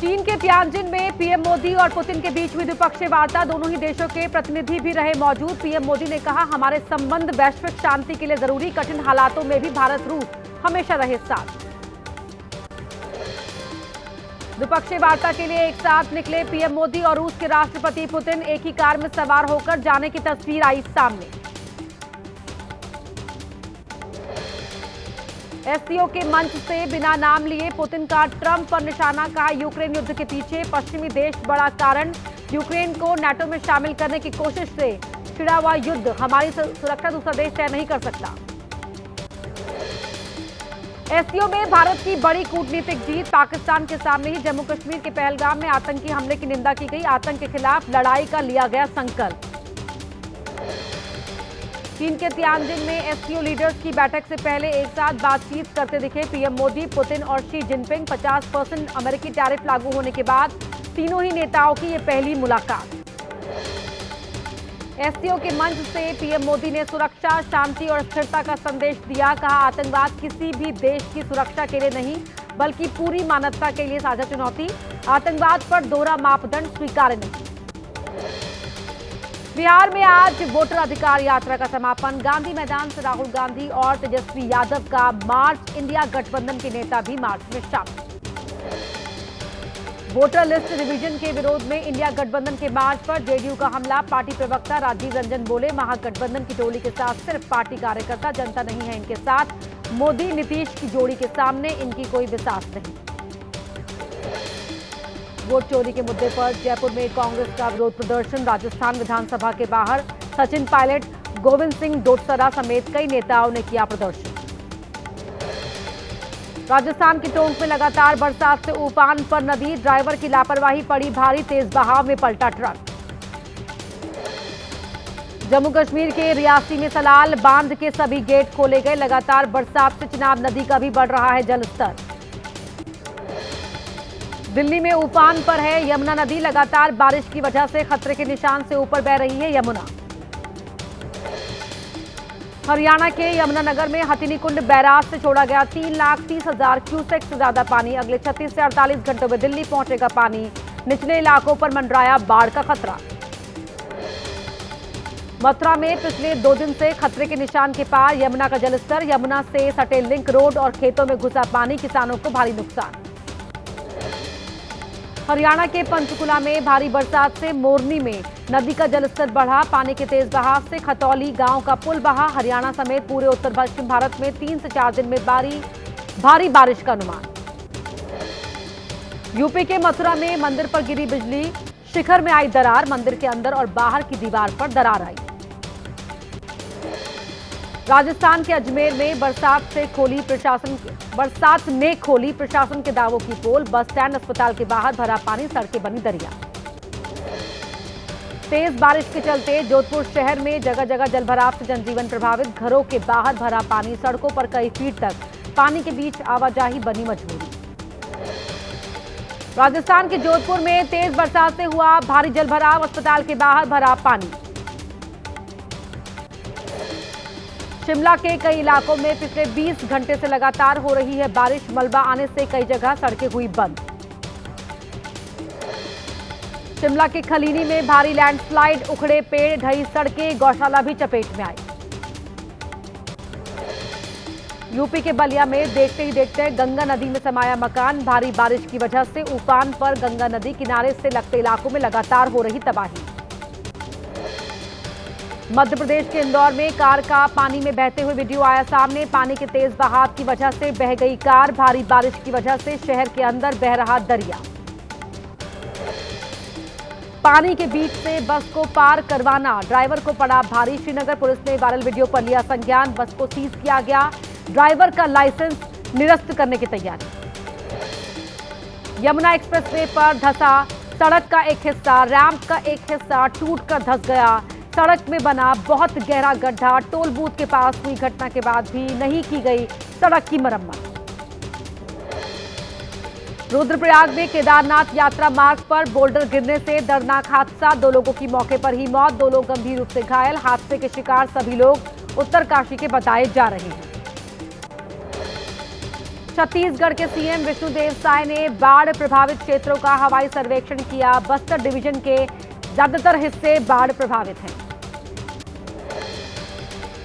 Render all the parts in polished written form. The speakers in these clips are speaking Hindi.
चीन के तियानजिन में पीएम मोदी और पुतिन के बीच हुई द्विपक्षीय वार्ता। दोनों ही देशों के प्रतिनिधि भी रहे मौजूद। पीएम मोदी ने कहा, हमारे संबंध वैश्विक शांति के लिए जरूरी, कठिन हालातों में भी भारत रूस हमेशा रहे साथ। द्विपक्षीय वार्ता के लिए एक साथ निकले पीएम मोदी और रूस के राष्ट्रपति पुतिन। एक ही कार में सवार होकर जाने की तस्वीर आई सामने। एससीओ के मंच से बिना नाम लिए पुतिन का ट्रंप पर निशाना। कहा, यूक्रेन युद्ध के पीछे पश्चिमी देश बड़ा कारण। यूक्रेन को नाटो में शामिल करने की कोशिश से छिड़ा हुआ युद्ध हमारी सुरक्षा दूसरा देश तय नहीं कर सकता। एससीओ में भारत की बड़ी कूटनीतिक जीत। पाकिस्तान के सामने ही जम्मू कश्मीर के पहलगाम में आतंकी हमले की निंदा की गई। आतंक के खिलाफ लड़ाई का लिया गया संकल्प। चीन के तियानजिन में एससीओ लीडर्स की बैठक से पहले एक साथ बातचीत करते दिखे पीएम मोदी, पुतिन और शी जिनपिंग। 50% अमेरिकी टैरिफ लागू होने के बाद तीनों ही नेताओं की यह पहली मुलाकात। एससीओ के मंच से पीएम मोदी ने सुरक्षा, शांति और स्थिरता का संदेश दिया। कहा, आतंकवाद किसी भी देश की सुरक्षा के लिए नहीं बल्कि पूरी मानवता के लिए साझा चुनौती। आतंकवाद पर दोहरा मापदंड स्वीकार्य नहीं। बिहार में आज वोटर अधिकार यात्रा का समापन। गांधी मैदान से राहुल गांधी और तेजस्वी यादव का मार्च। इंडिया गठबंधन के नेता भी मार्च में शामिल। वोटर लिस्ट रिवीजन के विरोध में इंडिया गठबंधन के मार्च पर जेडीयू का हमला। पार्टी प्रवक्ता राजीव रंजन बोले, महागठबंधन की टोली के साथ सिर्फ पार्टी कार्यकर्ता, जनता नहीं है इनके साथ। मोदी नीतीश की जोड़ी के सामने इनकी कोई विश्वास नहीं। वोट चोरी के मुद्दे पर जयपुर में कांग्रेस का विरोध प्रदर्शन। राजस्थान विधानसभा के बाहर सचिन पायलट, गोविंद सिंह डोटासरा समेत कई नेताओं ने किया प्रदर्शन। राजस्थान के टोंक में लगातार बरसात से उफान पर नदी। ड्राइवर की लापरवाही पड़ी भारी, तेज बहाव में पलटा ट्रक। जम्मू कश्मीर के रियासी में सलाल बांध के सभी गेट खोले गए। लगातार बरसात से चिनाब नदी का भी बढ़ रहा है जलस्तर। दिल्ली में उफान पर है यमुना नदी। लगातार बारिश की वजह से खतरे के निशान से ऊपर बह रही है यमुना। हरियाणा के यमुनानगर में हथिनीकुंड बैराज से छोड़ा गया 3,30,000 क्यूसेक से ज्यादा पानी। अगले 36 से 48 घंटों में दिल्ली पहुंचेगा पानी। निचले इलाकों पर मंडराया बाढ़ का खतरा। मथुरा में पिछले 2 दिन से खतरे के निशान के पार यमुना का जलस्तर। यमुना से सटे लिंक रोड और खेतों में घुसा पानी, किसानों को भारी नुकसान। हरियाणा के पंचकुला में भारी बरसात से मोरनी में नदी का जलस्तर बढ़ा। पानी के तेज बहाव से खतौली गांव का पुल बहा। हरियाणा समेत पूरे उत्तर पश्चिम भारत में 3 से 4 दिन में भारी बारिश का अनुमान। यूपी के मथुरा में मंदिर पर गिरी बिजली, शिखर में आई दरार। मंदिर के अंदर और बाहर की दीवार पर दरार आई। राजस्थान के अजमेर में बरसात ने खोली प्रशासन के दावों की पोल। बस स्टैंड, अस्पताल के बाहर भरा पानी, सड़कें बनी दरिया। तेज बारिश के चलते जोधपुर शहर में जगह जगह जलभराव से जनजीवन प्रभावित। घरों के बाहर भरा पानी, सड़कों पर कई फीट तक पानी के बीच आवाजाही बनी मजबूरी। राजस्थान के जोधपुर में तेज बरसात से हुआ भारी जलभराव। अस्पताल के बाहर भरा पानी। शिमला के कई इलाकों में पिछले 20 घंटे से लगातार हो रही है बारिश। मलबा आने से कई जगह सड़कें हुई बंद। शिमला के खलीनी में भारी लैंडस्लाइड, उखड़े पेड़, ढही सड़कें, गौशाला भी चपेट में आई। यूपी के बलिया में देखते ही देखते गंगा नदी में समाया मकान। भारी बारिश की वजह से उफान पर गंगा नदी किनारे से लगते इलाकों में लगातार हो रही तबाही। मध्य प्रदेश के इंदौर में कार का पानी में बहते हुए वीडियो आया सामने। पानी के तेज बहाव की वजह से बह गई कार। भारी बारिश की वजह से शहर के अंदर बह रहा दरिया। पानी के बीच से बस को पार करवाना ड्राइवर को पड़ा भारी। श्रीनगर पुलिस ने वायरल वीडियो पर लिया संज्ञान। बस को सीज किया गया। ड्राइवर का लाइसेंस निरस्त करने की तैयारी। यमुना एक्सप्रेसवे पर धंसा सड़क का एक हिस्सा। रैंप का एक हिस्सा टूटकर धंस गया। सड़क में बना बहुत गहरा गड्ढा। टोल बूथ के पास हुई घटना के बाद भी नहीं की गई सड़क की मरम्मत। रुद्रप्रयाग में केदारनाथ यात्रा मार्ग पर बोल्डर गिरने से दर्दनाक हादसा। 2 लोगों की मौके पर ही मौत, 2 लोग गंभीर रूप से घायल। हादसे के शिकार सभी लोग उत्तरकाशी के बताए जा रहे हैं। छत्तीसगढ़ के सीएम विष्णुदेव साय ने बाढ़ प्रभावित क्षेत्रों का हवाई सर्वेक्षण किया। बस्तर डिवीजन के ज्यादातर हिस्से बाढ़ प्रभावित हैं।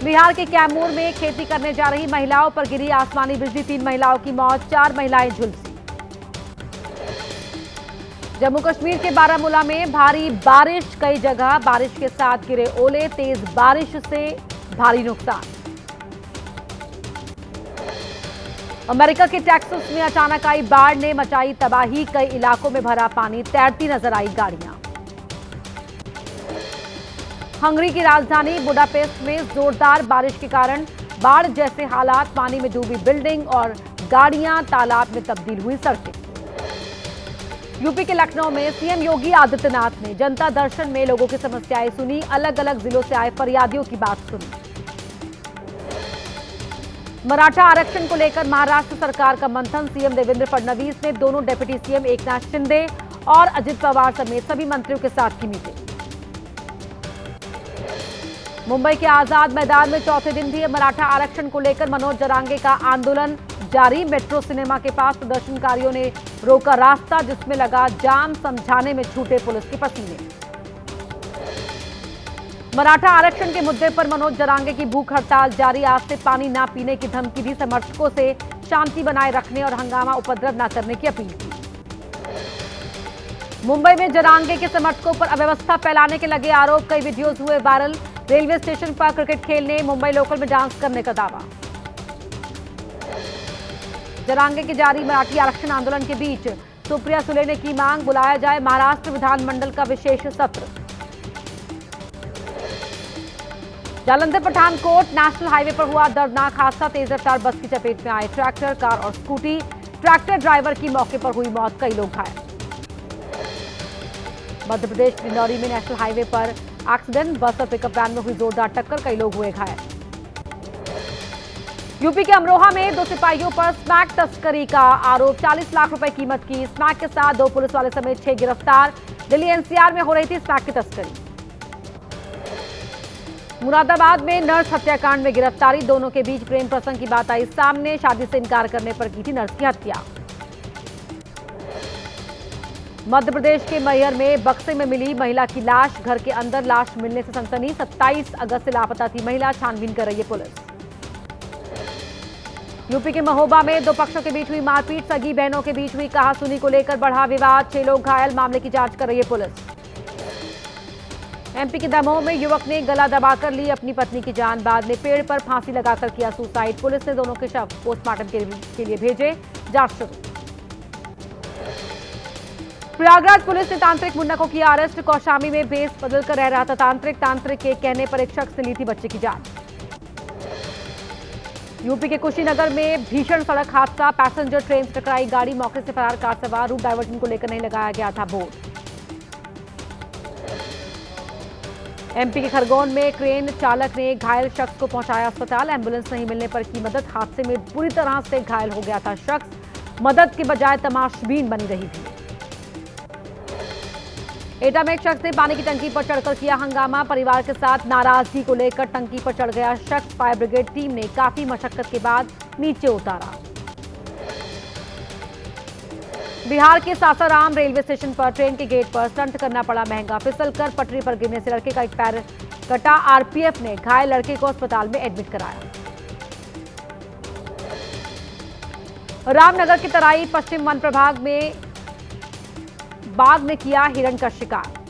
बिहार के कैमूर में खेती करने जा रही महिलाओं पर गिरी आसमानी बिजली, 3 महिलाओं की मौत, 4 महिलाएं झुलसी। जम्मू कश्मीर के बारामूला में भारी बारिश, कई जगह बारिश के साथ गिरे ओले, तेज बारिश से भारी नुकसान। अमेरिका के टेक्सास में अचानक आई बाढ़ ने मचाई तबाही, कई इलाकों में भरा पानी, तैरती नजर आई गाड़ियां। हंगरी की राजधानी बुडापेस्ट में जोरदार बारिश के कारण बाढ़ जैसे हालात, पानी में डूबी बिल्डिंग और गाड़ियां, तालाब में तब्दील हुई सड़कें। यूपी के लखनऊ में सीएम योगी आदित्यनाथ ने जनता दर्शन में लोगों की समस्याएं सुनी, अलग अलग जिलों से आए फरियादियों की बात सुनी। मराठा आरक्षण को लेकर महाराष्ट्र सरकार का मंथन, सीएम देवेंद्र फडणवीस ने दोनों डिप्टी सीएम एकनाथ शिंदे और अजित पवार समेत सभी मंत्रियों के साथ की मीटिंग। मुंबई के आजाद मैदान में चौथे दिन भी मराठा आरक्षण को लेकर मनोज जरांगे का आंदोलन जारी। मेट्रो सिनेमा के पास प्रदर्शनकारियों ने रोका रास्ता, जिसमें लगा जाम, समझाने में छूटे पुलिस के पसीने। मराठा आरक्षण के मुद्दे पर मनोज जरांगे की भूख हड़ताल जारी, आज से पानी न पीने की धमकी दी, समर्थकों से शांति बनाए रखने और हंगामा उपद्रव न करने की अपील की। मुंबई में जरांगे के समर्थकों पर अव्यवस्था फैलाने के लगे आरोप, कई वीडियोज हुए वायरल। रेलवे स्टेशन पर क्रिकेट खेलने, मुंबई लोकल में डांस करने का दावा। जरांगे के जारी मराठी आरक्षण आंदोलन के बीच सुप्रिया सुले ने की मांग, बुलाया जाए महाराष्ट्र विधानमंडल का विशेष सत्र। जालंधर पठानकोट नेशनल हाईवे पर हुआ दर्दनाक हादसा, तेज रफ्तार बस की चपेट में आए ट्रैक्टर, कार और स्कूटी। ट्रैक्टर ड्राइवर की मौके पर हुई मौत, कई लोग घायल। मध्य प्रदेश डिंडौरी में नेशनल हाईवे पर एक्सीडेंट, बस और पिकअप वैन में हुई जोरदार टक्कर, कई लोग हुए घायल। यूपी के अमरोहा में 2 सिपाहियों पर स्मैक तस्करी का आरोप, 40 लाख रुपए कीमत की स्मैक के साथ 2 पुलिस वाले समेत 6 गिरफ्तार। दिल्ली एनसीआर में हो रही थी स्मैक की तस्करी। मुरादाबाद में नर्स हत्याकांड में गिरफ्तारी, दोनों के बीच प्रेम प्रसंग की बात आई सामने, शादी से इनकार करने पर की थी नर्स की हत्या। मध्य प्रदेश के मैहर में बक्से में मिली महिला की लाश, घर के अंदर लाश मिलने से सनसनी, 27 अगस्त से लापता थी महिला, छानबीन कर रही है पुलिस। यूपी के महोबा में 2 पक्षों के बीच हुई मारपीट, सगी बहनों के बीच हुई कहासुनी को लेकर बढ़ा विवाद, 6 लोग घायल, मामले की जांच कर रही है पुलिस। एमपी के दमोह में युवक ने गला दबाकर ली अपनी पत्नी की जान, बाद में पेड़ पर फांसी लगाकर किया सुसाइड। पुलिस ने दोनों के शव पोस्टमार्टम के लिए भेजे, जांच शुरू। प्रयागराज पुलिस ने तांत्रिक मुन्ना को किया अरेस्ट, कौशाम्बी में भेस बदलकर रह रहा था तांत्रिक के कहने पर एक शख्स ने ली थी बच्चे की जान। यूपी के कुशीनगर में भीषण सड़क हादसा, पैसेंजर ट्रेन से टकराई गाड़ी, मौके से फरार कार सवार, रूट डायवर्जन को लेकर नहीं लगाया गया था बोर्ड। एमपी के खरगोन में क्रेन चालक ने घायल शख्स को पहुंचाया अस्पताल, एम्बुलेंस नहीं मिलने पर की मदद, हादसे में बुरी तरह से घायल हो गया था शख्स, मदद के बजाय तमाशबीन बनी रही थी। एटा में एक शख्स ने पानी की टंकी पर चढ़कर किया हंगामा, परिवार के साथ नाराजगी को लेकर टंकी पर चढ़ गया शख्स, फायर ब्रिगेड टीम ने काफी मशक्कत के बाद नीचे उतारा। बिहार के सासाराम रेलवे स्टेशन पर ट्रेन के गेट पर स्टंट करना पड़ा महंगा, फिसलकर पटरी पर गिरने से लड़के का एक पैर कटा, आरपीएफ ने घायल लड़के को अस्पताल में एडमिट कराया। रामनगर की तराई पश्चिम वन प्रभाग में बाघ ने किया हिरण का शिकार।